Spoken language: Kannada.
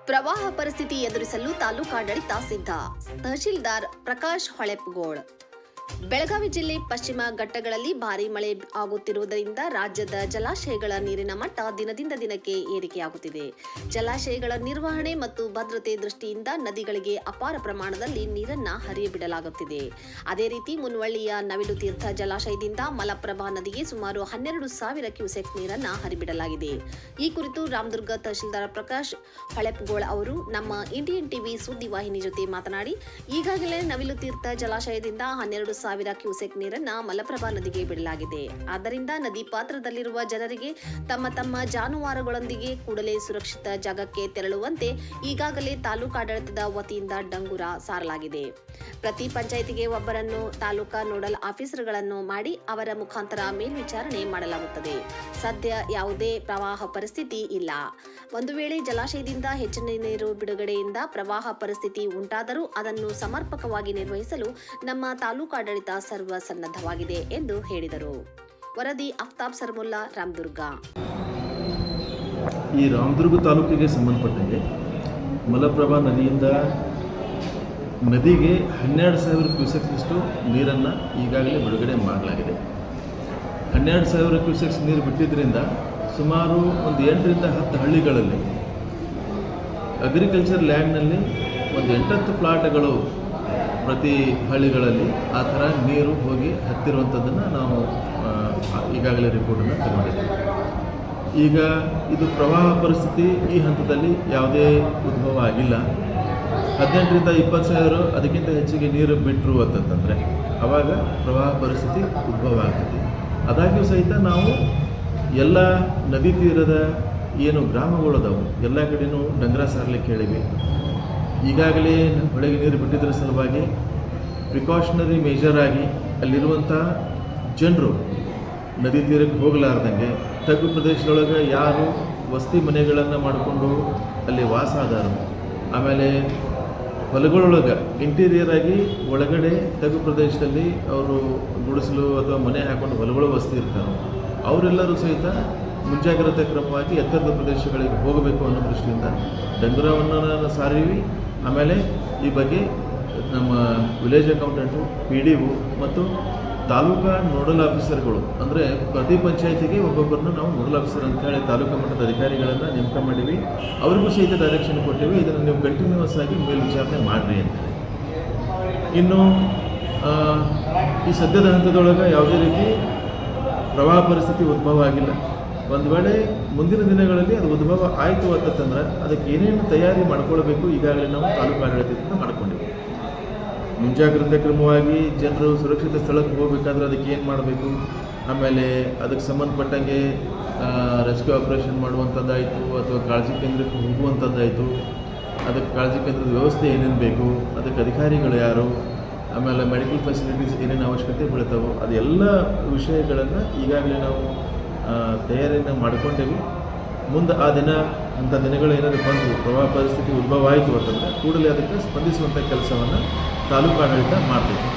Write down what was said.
ಪ್ರವಾಹ ಪರಿಸ್ಥಿತಿ ಎದುರಿಸಲು ತಾಲೂಕಾಡಳಿತ ಸಿದ್ಧ. ತಹಶೀಲ್ದಾರ್ ಪ್ರಕಾಶ್ ಹೊಳೆಪ್ಗೋಳ್. ಬೆಳಗಾವಿ ಜಿಲ್ಲೆ ಪಶ್ಚಿಮ ಘಟ್ಟಗಳಲ್ಲಿ ಭಾರೀ ಮಳೆ ಆಗುತ್ತಿರುವುದರಿಂದ ರಾಜ್ಯದ ಜಲಾಶಯಗಳ ನೀರಿನ ಮಟ್ಟ ದಿನದಿಂದ ದಿನಕ್ಕೆ ಏರಿಕೆಯಾಗುತ್ತಿದೆ. ಜಲಾಶಯಗಳ ನಿರ್ವಹಣೆ ಮತ್ತು ಭದ್ರತೆ ದೃಷ್ಟಿಯಿಂದ ನದಿಗಳಿಗೆ ಅಪಾರ ಪ್ರಮಾಣದಲ್ಲಿ ನೀರನ್ನು ಹರಿಯಬಿಡಲಾಗುತ್ತಿದೆ. ಅದೇ ರೀತಿ ಮುನ್ವಳ್ಳಿಯ ನವಿಲು ತೀರ್ಥ ಜಲಾಶಯದಿಂದ ಮಲಪ್ರಭಾ ನದಿಗೆ ಸುಮಾರು 12,000 ಕ್ಯೂಸೆಕ್ ನೀರನ್ನು ಹರಿಬಿಡಲಾಗಿದೆ. ಈ ಕುರಿತು ರಾಮದುರ್ಗ ತಹಶೀಲ್ದಾರ್ ಪ್ರಕಾಶ್ ಹೊಳೆಪ್ಗೋಳ್ ಅವರು ನಮ್ಮ ಇಂಡಿಯನ್ ಟಿವಿ ಸುದ್ದಿವಾಹಿನಿ ಜೊತೆ ಮಾತನಾಡಿ, ಈಗಾಗಲೇ ನವಿಲು ತೀರ್ಥ ಜಲಾಶಯದಿಂದ 12,000 ಕ್ಯೂಸೆಕ್ ನೀರನ್ನು ಮಲಪ್ರಭಾ ನದಿಗೆ ಬಿಡಲಾಗಿದೆ. ಆದ್ದರಿಂದ ನದಿ ಪಾತ್ರದಲ್ಲಿರುವ ಜನರಿಗೆ ತಮ್ಮ ಜಾನುವಾರುಗಳೊಂದಿಗೆ ಕೂಡಲೇ ಸುರಕ್ಷಿತ ಜಾಗಕ್ಕೆ ತೆರಳುವಂತೆ ಈಗಾಗಲೇ ತಾಲೂಕಾಡಳಿತದ ವತಿಯಿಂದ ಡಂಗುರ ಸಾರಲಾಗಿದೆ. ಪ್ರತಿ ಪಂಚಾಯಿತಿಗೆ ಒಬ್ಬರನ್ನು ತಾಲೂಕಾ ನೋಡಲ್ ಆಫೀಸರ್ಗಳನ್ನು ಮಾಡಿ ಅವರ ಮುಖಾಂತರ ಮೇಲ್ವಿಚಾರಣೆ ಮಾಡಲಾಗುತ್ತದೆ. ಸದ್ಯ ಯಾವುದೇ ಪ್ರವಾಹ ಪರಿಸ್ಥಿತಿ ಇಲ್ಲ. ಒಂದು ವೇಳೆ ಜಲಾಶಯದಿಂದ ಹೆಚ್ಚಿನ ನೀರು ಬಿಡುಗಡೆಯಿಂದ ಪ್ರವಾಹ ಪರಿಸ್ಥಿತಿ ಉಂಟಾದರೂ ಅದನ್ನು ಸಮರ್ಪಕವಾಗಿ ನಿರ್ವಹಿಸಲು ನಮ್ಮ ತಾಲೂಕಾಡಳಿತ ಸರ್ವಸನ್ನದ್ಧವಾಗಿದೆ ಎಂದು ಹೇಳಿದರು. ವರದಿ ಅಫ್ತಾಬ್ ಸರ್ಮುಲ್ಲಾ, ರಾಮದುರ್ಗ. ಈ ರಾಮದುರ್ಗ ತಾಲೂಕಿಗೆ ಸಂಬಂಧಪಟ್ಟಂಗೆ ಮಲಪ್ರಭಾ ನದಿಯಿಂದ ನದಿಗೆ 12,000 ಕ್ಯೂಸೆಕ್ನಷ್ಟು ನೀರನ್ನು ಈಗಾಗಲೇ ಬಿಡುಗಡೆ ಮಾಡಲಾಗಿದೆ. 12,000 ಕ್ಯೂಸೆಕ್ಸ್ ನೀರು ಬಿಟ್ಟಿದ್ದರಿಂದ ಸುಮಾರು ಒಂದು 8ರಿಂದ 10 ಹಳ್ಳಿಗಳಲ್ಲಿ ಅಗ್ರಿಕಲ್ಚರ್ ಲ್ಯಾಂಡ್ನಲ್ಲಿ ಒಂದು 8-10 ಪ್ಲಾಟ್ಗಳು ಪ್ರತಿ ಹಳ್ಳಿಗಳಲ್ಲಿ ಆ ಥರ ನೀರು ಹೋಗಿ ಹತ್ತಿರುವಂಥದ್ದನ್ನು ನಾವು ಈಗಾಗಲೇ ರಿಪೋರ್ಟನ್ನು ತಗೊಂಡಿದ್ದೀವಿ. ಈಗ ಇದು ಪ್ರವಾಹ ಪರಿಸ್ಥಿತಿ ಈ ಹಂತದಲ್ಲಿ ಯಾವುದೇ ಉದ್ಭವ ಆಗಿಲ್ಲ. 18ರಿಂದ 20,000 ಅದಕ್ಕಿಂತ ಹೆಚ್ಚಿಗೆ ನೀರು ಬಿಟ್ಟರು ಅಂತಂತಂದರೆ ಆವಾಗ ಪ್ರವಾಹ ಪರಿಸ್ಥಿತಿ ಉದ್ಭವ ಆಗ್ತದೆ. ಆದಾಗ್ಯೂ ಸಹಿತ ನಾವು ಎಲ್ಲ ನದಿ ತೀರದ ಏನು ಗ್ರಾಮಗಳದಾವು ಎಲ್ಲ ಕಡೆಯೂ ಡಂಗರ ಸಾರಲಿಕ್ಕೆ ಹೇಳಿವಿ. ಈಗಾಗಲೇ ಹೊಳೆಗೆ ನೀರು ಬಿಟ್ಟಿದ್ದರ ಸಲುವಾಗಿ ಪ್ರಿಕಾಷನರಿ ಮೇಜರ್ ಆಗಿ ಅಲ್ಲಿರುವಂಥ ಜನರು ನದಿ ತೀರಕ್ಕೆ ಹೋಗಲಾರ್ದಂಗೆ ತಗ್ಗು ಪ್ರದೇಶದೊಳಗೆ ಯಾರು ವಸತಿ ಮನೆಗಳನ್ನು ಮಾಡಿಕೊಂಡು ಅಲ್ಲಿ ವಾಸ ಆದಾರು, ಆಮೇಲೆ ಹೊಲಗಳೊಳಗೆ ಇಂಟೀರಿಯರ್ ಆಗಿ ಒಳಗಡೆ ತಗ್ಗು ಪ್ರದೇಶದಲ್ಲಿ ಅವರು ಗುಡಿಸಲು ಅಥವಾ ಮನೆ ಹಾಕೊಂಡು ಹೊಲಗಳು ವಸತಿ ಇರ್ತಾರೆ, ಅವರೆಲ್ಲರೂ ಸಹಿತ ಮುಂಜಾಗ್ರತೆ ಕ್ರಮವಾಗಿ ಎತ್ತರದ ಪ್ರದೇಶಗಳಿಗೆ ಹೋಗಬೇಕು ಅನ್ನೋ ದೃಷ್ಟಿಯಿಂದ ಡಂಗುರವನ್ನು ಸಾರಿವಿ. ಆಮೇಲೆ ಈ ಬಗ್ಗೆ ನಮ್ಮ ವಿಲೇಜ್ ಅಕೌಂಟೆಂಟು, PDO ಮತ್ತು ತಾಲೂಕಾ ನೋಡಲ್ ಆಫೀಸರ್ಗಳು, ಅಂದರೆ ಪ್ರತಿ ಪಂಚಾಯತಿಗೆ ಒಬ್ಬೊಬ್ಬರನ್ನು ನಾವು ನೋಡಲ್ ಆಫೀಸರ್ ಅಂತ ಹೇಳಿ ತಾಲೂಕಾ ಮಟ್ಟದ ಅಧಿಕಾರಿಗಳನ್ನು ನೇಮಕ ಮಾಡಿವಿ. ಅವ್ರಿಗೂ ಸಹಿತ ಡೈರೆಕ್ಷನ್ ಕೊಟ್ಟಿವಿ, ಇದನ್ನು ನೀವು ಕಂಟಿನ್ಯೂಸ್ ಆಗಿ ಮೇಲ್ವಿಚಾರಣೆ ಮಾಡಿರಿ ಅಂತೇಳಿ. ಇನ್ನು ಈ ಸದ್ಯದ ಹಂತದೊಳಗೆ ಯಾವುದೇ ರೀತಿ ಪ್ರವಾಹ ಪರಿಸ್ಥಿತಿ ಉದ್ಭವ ಆಗಿಲ್ಲ. ಒಂದು ವೇಳೆ ಮುಂದಿನ ದಿನಗಳಲ್ಲಿ ಅದು ಉದ್ಭವ ಆಯಿತು ಅಂತಂದ್ರೆ ಅದಕ್ಕೆ ಏನೇನು ತಯಾರಿ ಮಾಡ್ಕೊಳ್ಬೇಕು ಈಗಾಗಲೇ ನಾವು ತಾಲೂಕು ಆಡಳಿತದಿಂದ ಮಾಡ್ಕೊಂಡಿದ್ದೀವಿ. ಮುಂಜಾಗ್ರತೆ ಕ್ರಮವಾಗಿ ಜನರು ಸುರಕ್ಷಿತ ಸ್ಥಳಕ್ಕೆ ಹೋಗಬೇಕಾದ್ರೆ ಅದಕ್ಕೆ ಏನು ಮಾಡಬೇಕು, ಆಮೇಲೆ ಅದಕ್ಕೆ ಸಂಬಂಧಪಟ್ಟಂಗೆ ರೆಸ್ಕ್ಯೂ ಆಪರೇಷನ್ ಮಾಡುವಂಥದ್ದಾಯಿತು ಅಥವಾ ಕಾಳಜಿ ಕೇಂದ್ರಕ್ಕೆ ಹೋಗುವಂಥದ್ದಾಯಿತು, ಅದಕ್ಕೆ ಕಾಳಜಿ ಕೇಂದ್ರದ ವ್ಯವಸ್ಥೆ ಏನೇನು ಬೇಕು, ಅದಕ್ಕೆ ಅಧಿಕಾರಿಗಳು ಯಾರು, ಆಮೇಲೆ ಮೆಡಿಕಲ್ ಫೆಸಿಲಿಟೀಸ್ ಏನೇನು ಅವಶ್ಯಕತೆ ಬೀಳ್ತಾವೋ ಅದೆಲ್ಲ ವಿಷಯಗಳನ್ನು ಈಗಾಗಲೇ ನಾವು ತಯಾರಿಯನ್ನು ಮಾಡಿಕೊಂಡೇವಿ. ಮುಂದೆ ಆ ದಿನ ಅಂಥ ದಿನಗಳು ಏನಾದರೂ ಬಂದು ಪ್ರವಾಹ ಪರಿಸ್ಥಿತಿ ಉದ್ಭವ ಆಯಿತು ಅಂತಂದರೆ ಕೂಡಲೇ ಅದಕ್ಕೆ ಸ್ಪಂದಿಸುವಂಥ ಕೆಲಸವನ್ನು ತಾಲೂಕು ಆಡಳಿತ ಮಾಡಬೇಕು.